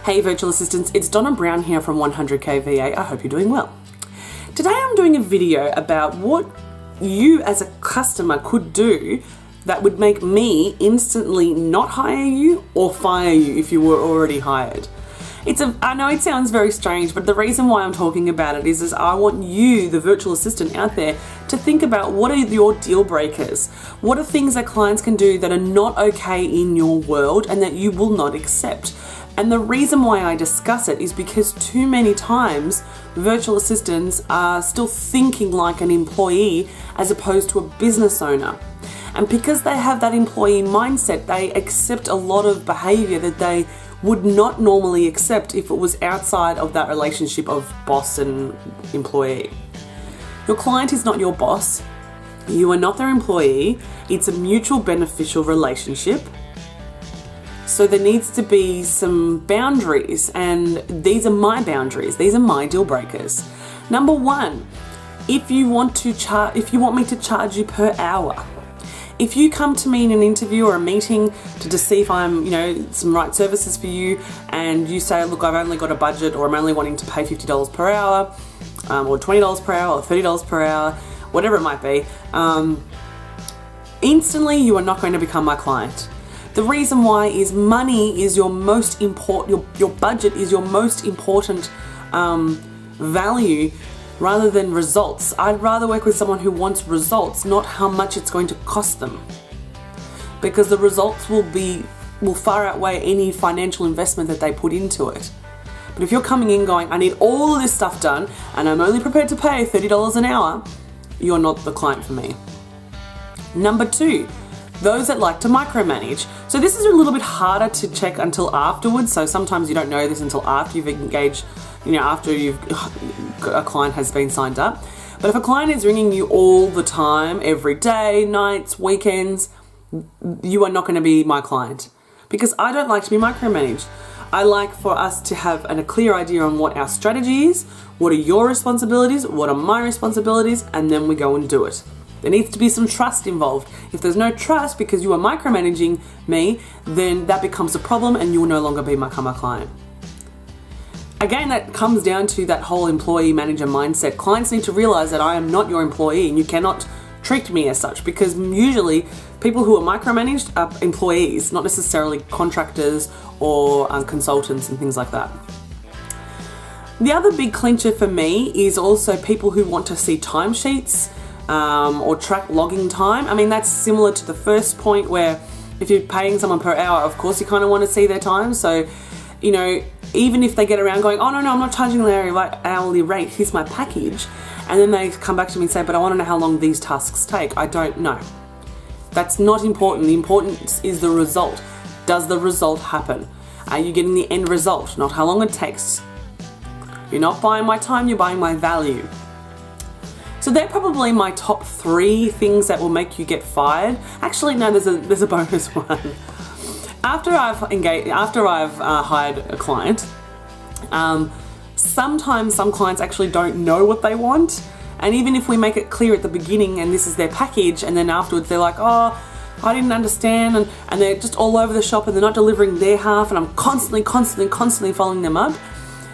Hey virtual assistants, it's Donna Brown here from 100k VA. I hope you're doing well. Today I'm doing a video about what you as a customer could do that would make me instantly not hire you or fire you if you were already hired. I know it sounds very strange, but the reason why I'm talking about it is I want you, the virtual assistant out there, to think about what are your deal breakers. What are things that clients can do that are not okay in your world and that you will not accept? And the reason why I discuss it is because too many times virtual assistants are still thinking like an employee as opposed to a business owner. And because they have that employee mindset, they accept a lot of behavior that they would not normally accept if it was outside of that relationship of boss and employee. Your client is not your boss. You are not their employee. It's a mutual beneficial relationship. So there needs to be some boundaries, and these are my boundaries. These are my deal breakers. Number one, if you want me to charge you per hour. If you come to me in an interview or a meeting to see if I'm, some right services for you, and you say, look, I've only got a budget, or I'm only wanting to pay $50 per hour, or $20 per hour, or $30 per hour, whatever it might be, instantly you are not going to become my client. The reason why is money is your most important, your budget is your most important value rather than results. I'd rather work with someone who wants results, not how much it's going to cost them. Because the results will far outweigh any financial investment that they put into it. But if you're coming in going, I need all of this stuff done and I'm only prepared to pay $30 an hour, you're not the client for me. Number two, those that like to micromanage. So this is a little bit harder to check until afterwards. So sometimes you don't know this until after you've engaged, after a client has been signed up. But if a client is ringing you all the time, every day, nights, weekends, you are not going to be my client, because I don't like to be micromanaged. I like for us to have a clear idea on what our strategy is, what are your responsibilities, what are my responsibilities, and then we go and do it. There needs to be some trust involved. If there's no trust because you are micromanaging me, then that becomes a problem and you will no longer become a client. Again, that comes down to that whole employee-manager mindset. Clients need to realize that I am not your employee and you cannot treat me as such, because usually people who are micromanaged are employees, not necessarily contractors or consultants and things like that. The other big clincher for me is also people who want to see timesheets or track logging time. I mean, that's similar to the first point, where if you're paying someone per hour, of course you kind of want to see their time. So, even if they get around going, oh no, I'm not charging the hourly rate, here's my package, and then they come back to me and say, but I want to know how long these tasks take. I don't know. That's not important. The importance is the result. Does the result happen? Are you getting the end result, not how long it takes? You're not buying my time, you're buying my value. So they're probably my top 3 things that will make you get fired. Actually, no, there's a bonus one. After I've hired a client, sometimes some clients actually don't know what they want. And even if we make it clear at the beginning and this is their package, and then afterwards they're like, oh, I didn't understand, and they're just all over the shop and they're not delivering their half, and I'm constantly following them up.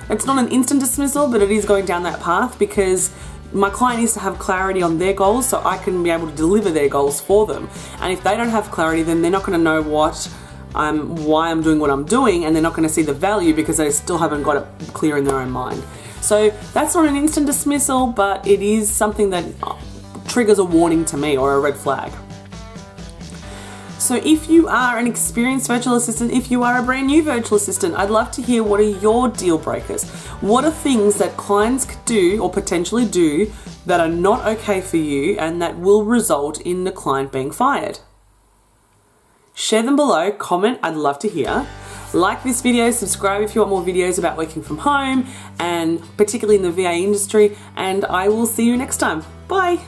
It's not an instant dismissal, but it is going down that path, because my client needs to have clarity on their goals so I can be able to deliver their goals for them. And if they don't have clarity, then they're not going to know why I'm doing what I'm doing, and they're not going to see the value because they still haven't got it clear in their own mind. So that's not an instant dismissal, but it is something that triggers a warning to me, or a red flag. So if you are an experienced virtual assistant, if you are a brand new virtual assistant, I'd love to hear, what are your deal breakers? What are things that clients could do or potentially do that are not okay for you and that will result in the client being fired? Share them below, comment, I'd love to hear. Like this video, subscribe if you want more videos about working from home, and particularly in the VA industry, and I will see you next time. Bye.